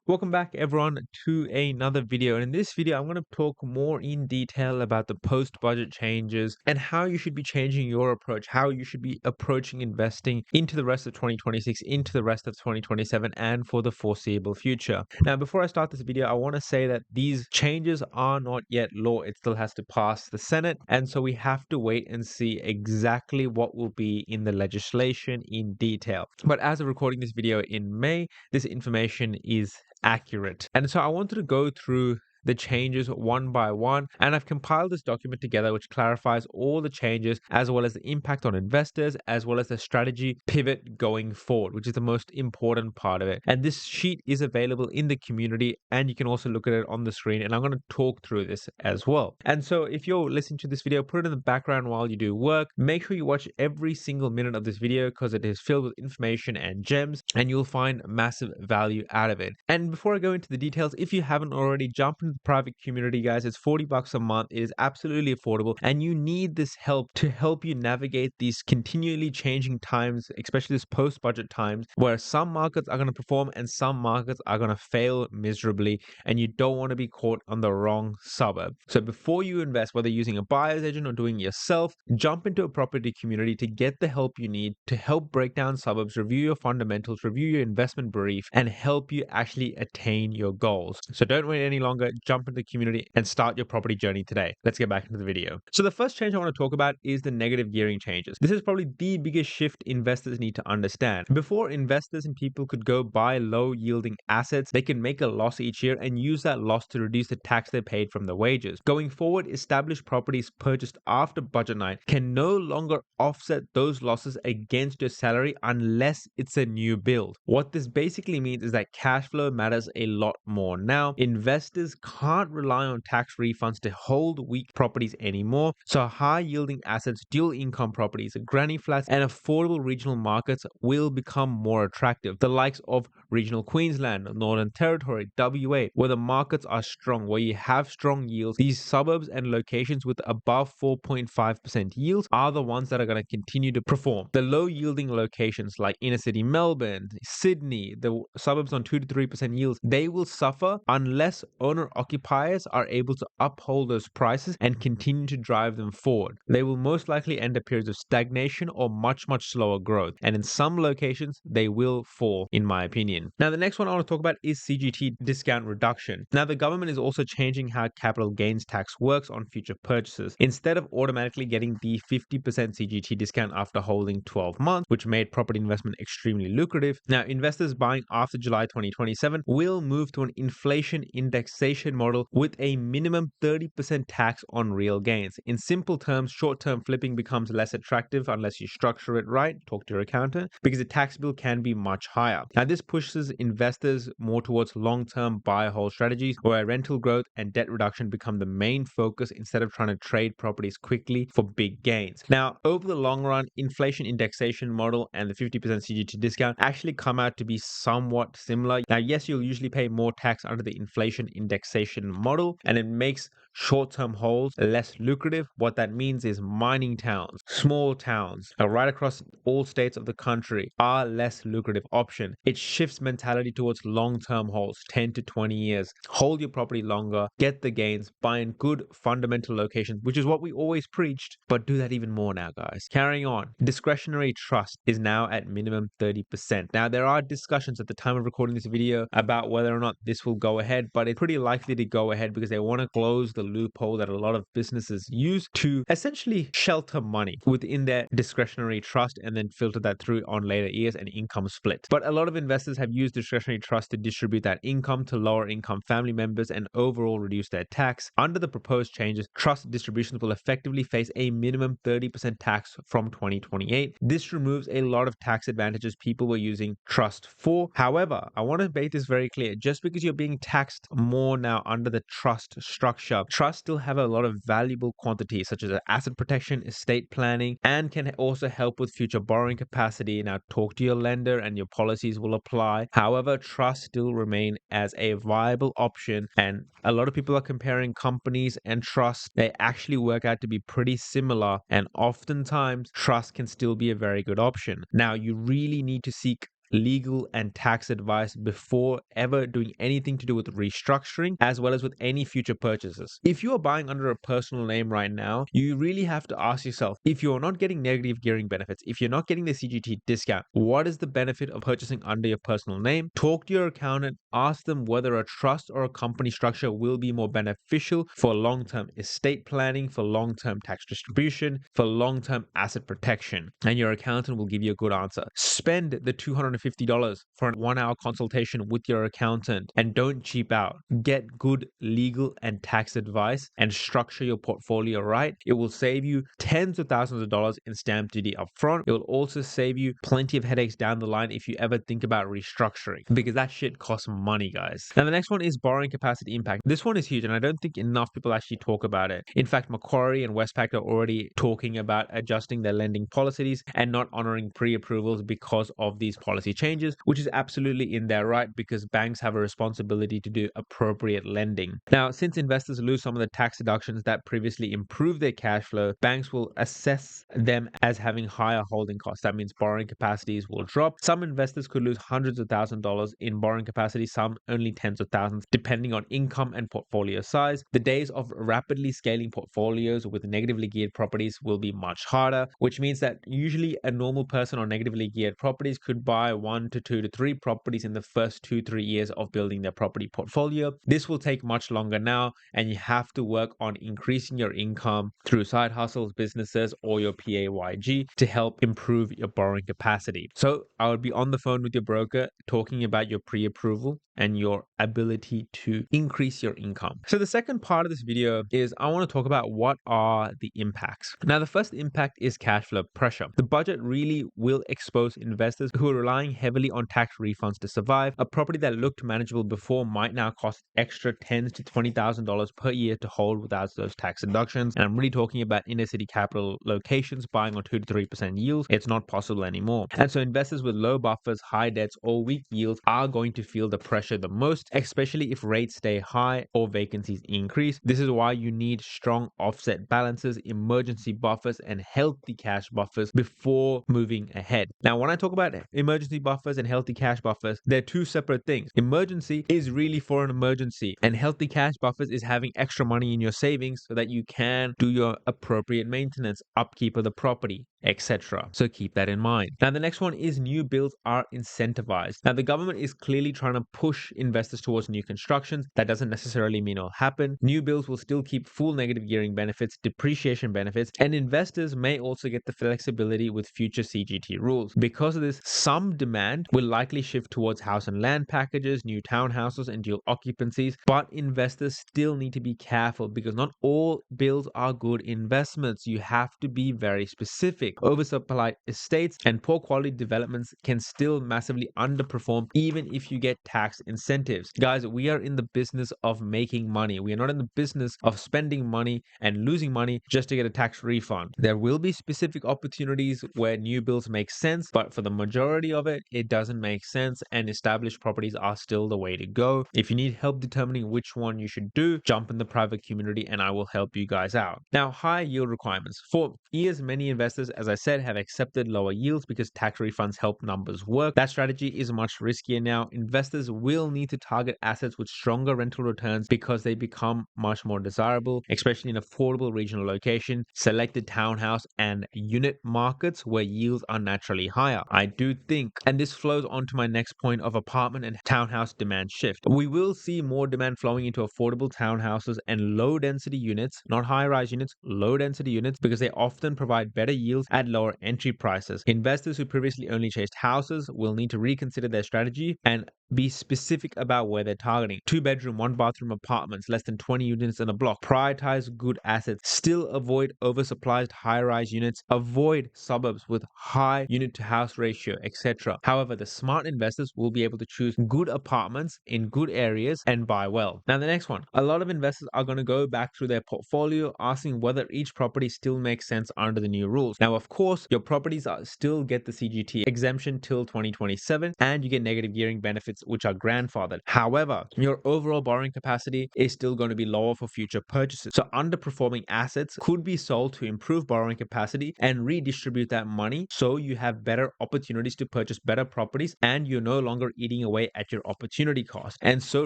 Welcome back everyone to another video, and in this video I'm going to talk more in detail about the post-budget changes and how you should be changing your approach, how you should be approaching investing into the rest of 2026, into the rest of 2027 and for the foreseeable future. Now before I start this video, I want to say that these changes are not yet law. It still has to pass the Senate, and so we have to wait and see exactly what will be in the legislation in detail. But as of recording this video in May, this information is accurate. And so I wanted to go through the changes one by one, and I've compiled this document together which clarifies all the changes as well as the impact on investors as well as the strategy pivot going forward, which is the most important part of it. And this sheet is available in the community, and you can also look at it on the screen, and I'm going to talk through this as well. And so if you're listening to this video, put it in the background while you do work. Make sure you watch every single minute of this video because it is filled with information and gems, and you'll find massive value out of it. And before I go into the details, if you haven't already, jump into the private community, guys. It's $40 a month. It is absolutely affordable, and you need this help to help you navigate these continually changing times, especially this post-budget times where some markets are going to perform and some markets are going to fail miserably, and you don't want to be caught on the wrong suburb. So before you invest, whether using a buyer's agent or doing it yourself, jump into a property community to get the help you need to help break down suburbs, review your fundamentals, review your investment brief, and help you actually attain your goals. So don't wait any longer. Jump into the community and start your property journey today. Let's get back into the video. So the first change I want to talk about is the negative gearing changes. This is probably the biggest shift investors need to understand. Before, investors and people could go buy low yielding assets, they can make a loss each year and use that loss to reduce the tax they paid from the wages. Going forward, established properties purchased after budget night can no longer offset those losses against your salary unless it's a new build. What this basically means is that cash flow matters a lot more now. Investors can't rely on tax refunds to hold weak properties anymore, so high yielding assets, dual income properties, granny flats, and affordable regional markets will become more attractive. The likes of regional Queensland, Northern Territory, WA, where the markets are strong, where you have strong yields, these suburbs and locations with above 4.5% yields are the ones that are going to continue to perform. The low yielding locations like inner city Melbourne, Sydney, the suburbs on 2 to 3% yields, they will suffer unless owner occupiers are able to uphold those prices and continue to drive them forward. They will most likely enter periods of stagnation or much slower growth, and in some locations they will fall, in my opinion. Now the next one I want to talk about is CGT discount reduction. Now the government is also changing how capital gains tax works on future purchases. Instead of automatically getting the 50% CGT discount after holding 12 months, which made property investment extremely lucrative, now investors buying after July 2027 will move to an inflation indexation model with a minimum 30% tax on real gains. In simple terms, short-term flipping becomes less attractive unless you structure it right, talk to your accountant, because the tax bill can be much higher. Now this pushes investors more towards long-term buy-hold strategies where rental growth and debt reduction become the main focus instead of trying to trade properties quickly for big gains. Now over the long run, inflation indexation model and the 50% CGT discount actually come out to be somewhat similar. Now yes, you'll usually pay more tax under the inflation indexation model, and it makes short-term holds less lucrative. What that means is mining towns, small towns, right across all states of the country are less lucrative option. It shifts mentality towards long-term holds, 10 to 20 years. Hold your property longer, get the gains, buy in good fundamental locations, which is what we always preached, but do that even more now, guys. Carrying on, discretionary trust is now at minimum 30%. Now there are discussions at the time of recording this video about whether or not this will go ahead, but it's pretty likely to go ahead because they want to close the loophole that a lot of businesses use to essentially shelter money within their discretionary trust and then filter that through on later years and income split. But a lot of investors have used discretionary trust to distribute that income to lower income family members and overall reduce their tax. Under the proposed changes, trust distributions will effectively face a minimum 30% tax from 2028. This removes a lot of tax advantages people were using trust for. However, I want to make this very clear. Just because you're being taxed more now under the trust structure, trusts still have a lot of valuable quantities such as asset protection, estate planning, and can also help with future borrowing capacity. Now talk to your lender and your policies will apply. However, trusts still remain as a viable option, and a lot of people are comparing companies and trusts. They actually work out to be pretty similar, and oftentimes trust can still be a very good option. Now you really need to seek legal and tax advice before ever doing anything to do with restructuring, as well as with any future purchases. If you are buying under a personal name right now, you really have to ask yourself, if you're not getting negative gearing benefits, if you're not getting the CGT discount, what is the benefit of purchasing under your personal name? Talk to your accountant, ask them whether a trust or a company structure will be more beneficial for long-term estate planning, for long-term tax distribution, for long-term asset protection, and your accountant will give you a good answer. Spend the $250 for a 1-hour consultation with your accountant and don't cheap out. Get good legal and tax advice and structure your portfolio right. It will save you tens of thousands of dollars in stamp duty upfront. It will also save you plenty of headaches down the line if you ever think about restructuring, because that shit costs money, guys. Now, the next one is borrowing capacity impact. This one is huge, and I don't think enough people actually talk about it. In fact, Macquarie and Westpac are already talking about adjusting their lending policies and not honoring pre-approvals because of these policy changes, which is absolutely in their right because banks have a responsibility to do appropriate lending. Now, since investors lose some of the tax deductions that previously improved their cash flow, banks will assess them as having higher holding costs. That means borrowing capacities will drop. Some investors could lose hundreds of thousands of dollars in borrowing capacity, some only tens of thousands, depending on income and portfolio size. The days of rapidly scaling portfolios with negatively geared properties will be much harder, which means that usually a normal person on negatively geared properties could buy 1 to 2 to 3 properties in the first 2-3 years of building their property portfolio. This will take much longer now, and you have to work on increasing your income through side hustles, businesses, or your PAYG to help improve your borrowing capacity. So I would be on the phone with your broker talking about your pre-approval and your ability to increase your income. So the second part of this video is I want to talk about what are the impacts. Now, the first impact is cash flow pressure. The budget really will expose investors who are relying heavily on tax refunds to survive. A property that looked manageable before might now cost extra $10,000 to $20,000 per year to hold without those tax deductions. And I'm really talking about inner city capital locations buying on 2 to 3% yields. It's not possible anymore. And so investors with low buffers, high debts, or weak yields are going to feel the pressure the most, especially if rates stay high or vacancies increase. This is why you need strong offset balances, emergency buffers, and healthy cash buffers before moving ahead. Now, when I talk about emergency buffers and healthy cash buffers, they're two separate things. Emergency is really for an emergency, and healthy cash buffers is having extra money in your savings so that you can do your appropriate maintenance, upkeep of the property, etc. So keep that in mind. Now, the next one is new builds are incentivized. Now, the government is clearly trying to push investors towards new constructions. That doesn't necessarily mean it'll happen. New builds will still keep full negative gearing benefits, depreciation benefits, and investors may also get the flexibility with future CGT rules. Because of this, some demand will likely shift towards house and land packages, new townhouses, and dual occupancies, but investors still need to be careful because not all builds are good investments. You have to be very specific. Oversupplied estates and poor quality developments can still massively underperform even if you get tax incentives. Guys, we are in the business of making money. We are not in the business of spending money and losing money just to get a tax refund. There will be specific opportunities where new builds make sense, but for the majority of it, it doesn't make sense, and established properties are still the way to go. If you need help determining which one you should do, jump in the private community and I will help you guys out. Now, high yield requirements. For years, many investors, as I said, have accepted lower yields because tax refunds help numbers work. That strategy is much riskier now. Investors will need to target assets with stronger rental returns because they become much more desirable, especially in affordable regional location, selected townhouse and unit markets where yields are naturally higher. I do think, and this flows on to my next point of apartment and townhouse demand shift. We will see more demand flowing into affordable townhouses and low density units, not high rise units, low density units, because they often provide better yields at lower entry prices. Investors who previously only chased houses will need to reconsider their strategy and be specific about where they're targeting. 2-bedroom, 1-bathroom apartments, less than 20 units in a block. Prioritize good assets. Still avoid oversupplied high-rise units. Avoid suburbs with high unit-to-house ratio, etc. However, the smart investors will be able to choose good apartments in good areas and buy well. Now, the next one. A lot of investors are going to go back through their portfolio asking whether each property still makes sense under the new rules. Now, Now, of course, your properties still get the CGT exemption till 2027, and you get negative gearing benefits, which are grandfathered. However, your overall borrowing capacity is still going to be lower for future purchases. So underperforming assets could be sold to improve borrowing capacity and redistribute that money so you have better opportunities to purchase better properties and you're no longer eating away at your opportunity cost. And so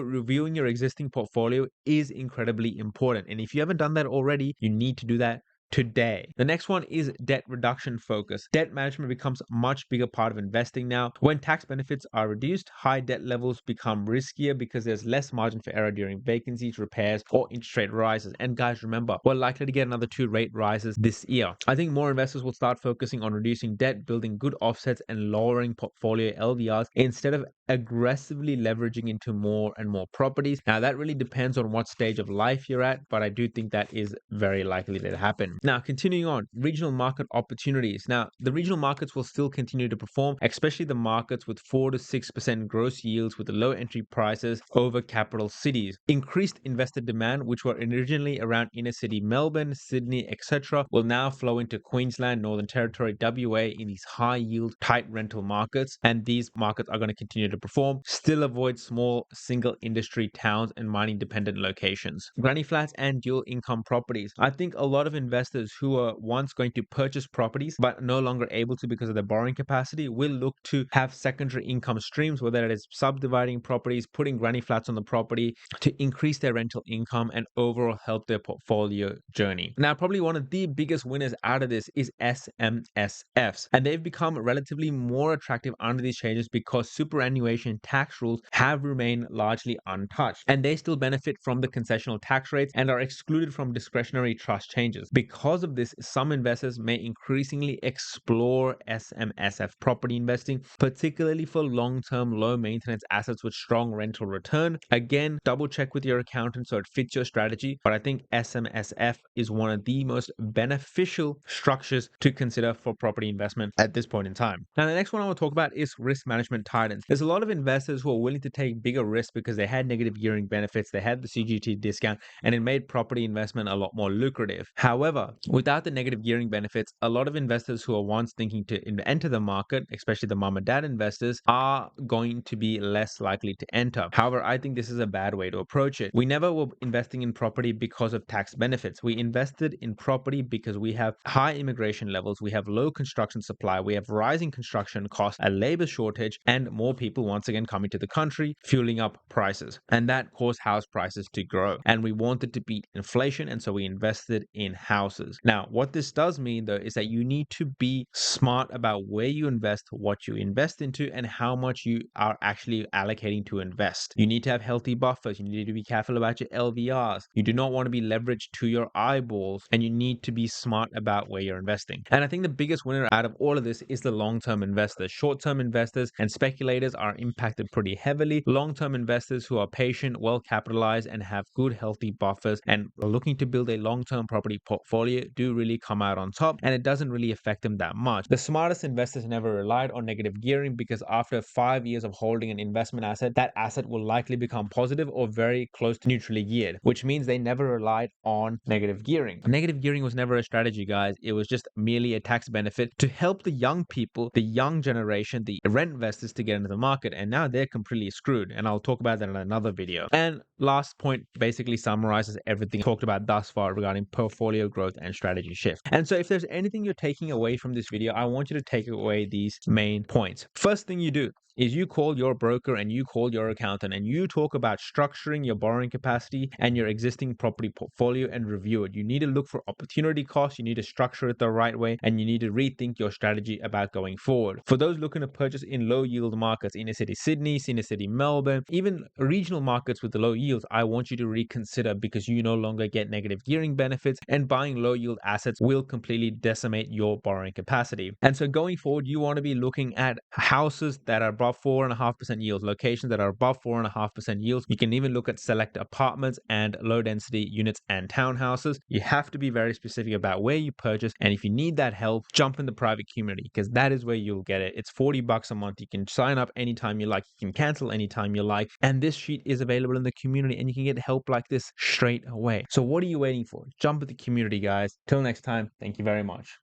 reviewing your existing portfolio is incredibly important. And if you haven't done that already, you need to do that today. The next one is debt reduction focus. Debt management becomes a much bigger part of investing now. When tax benefits are reduced, high debt levels become riskier because there's less margin for error during vacancies, repairs, or interest rate rises. And guys, remember, we're likely to get another 2 rate rises this year. I think more investors will start focusing on reducing debt, building good offsets, and lowering portfolio LVRs instead of aggressively leveraging into more and more properties. Now, that really depends on what stage of life you're at, but I do think that is very likely to happen. Now, continuing on, regional market opportunities. Now, the regional markets will still continue to perform, especially the markets with 4 to 6% gross yields with low entry prices over capital cities. Increased investor demand, which were originally around inner city Melbourne, Sydney, etc., will now flow into Queensland, Northern Territory, WA in these high yield, tight rental markets, and these markets are going to continue to perform. Still avoid small single industry towns and mining dependent locations. Granny flats and dual income properties. I think a lot of investors who are once going to purchase properties but no longer able to because of their borrowing capacity will look to have secondary income streams, whether it is subdividing properties, putting granny flats on the property to increase their rental income and overall help their portfolio journey. Now, probably one of the biggest winners out of this is SMSFs, and they've become relatively more attractive under these changes because superannuation tax rules have remained largely untouched, and they still benefit from the concessional tax rates and are excluded from discretionary trust changes. Because of this, some investors may increasingly explore SMSF property investing, particularly for long-term, low-maintenance assets with strong rental return. Again, double check with your accountant so it fits your strategy, but I think SMSF is one of the most beneficial structures to consider for property investment at this point in time. Now, the next one I want to talk about is risk management titans. There's a lot of investors who are willing to take bigger risks because they had negative gearing benefits, they had the CGT discount, and it made property investment a lot more lucrative. However, without the negative gearing benefits, a lot of investors who are once thinking to enter the market, especially the mom and dad investors, are going to be less likely to enter. However, I think this is a bad way to approach it. We never were investing in property because of tax benefits. We invested in property because we have high immigration levels, we have low construction supply, we have rising construction costs, a labor shortage, and more people once again coming to the country, fueling up prices. And that caused house prices to grow. And we wanted to beat inflation, and so we invested in houses. Now, what this does mean though is that you need to be smart about where you invest, what you invest into, and how much you are actually allocating to invest. You need to have healthy buffers. You need to be careful about your LVRs. You do not want to be leveraged to your eyeballs, and you need to be smart about where you're investing. And I think the biggest winner out of all of this is the long-term investors. Short-term investors and speculators are impacted pretty heavily. Long-term investors who are patient, well capitalized, and have good healthy buffers and are looking to build a long-term property portfolio do really come out on top, and it doesn't really affect them that much. The smartest investors never relied on negative gearing because after 5 years of holding an investment asset, that asset will likely become positive or very close to neutrally geared, which means they never relied on negative gearing. Negative gearing was never a strategy, guys. It was just merely a tax benefit to help the young people, the young generation, the rent investors to get into the market, and now they're completely screwed, and I'll talk about that in another video. And last point basically summarizes everything talked about thus far regarding portfolio growth and strategy shift. And so if there's anything you're taking away from this video, I want you to take away these main points. First thing you do is you call your broker and you call your accountant and you talk about structuring your borrowing capacity and your existing property portfolio and review it. You need to look for opportunity costs, you need to structure it the right way, and you need to rethink your strategy about going forward. For those looking to purchase in low yield markets, inner city Sydney, inner city Melbourne, even regional markets with the low yields, I want you to reconsider because you no longer get negative gearing benefits, and buying low yield assets will completely decimate your borrowing capacity. And so going forward, you want to be looking at houses that are above 4.5% yields, locations that are above 4.5% yields. You can even look at select apartments and low density units and townhouses. You have to be very specific about where you purchase, and if you need that help, jump in the private community because that is where you'll get it. It's $40 a month. You can sign up anytime you like, you can cancel anytime you like, and this sheet is available in the community and you can get help like this straight away. So what are you waiting for? Jump at the community, guys. Till next time, thank you very much.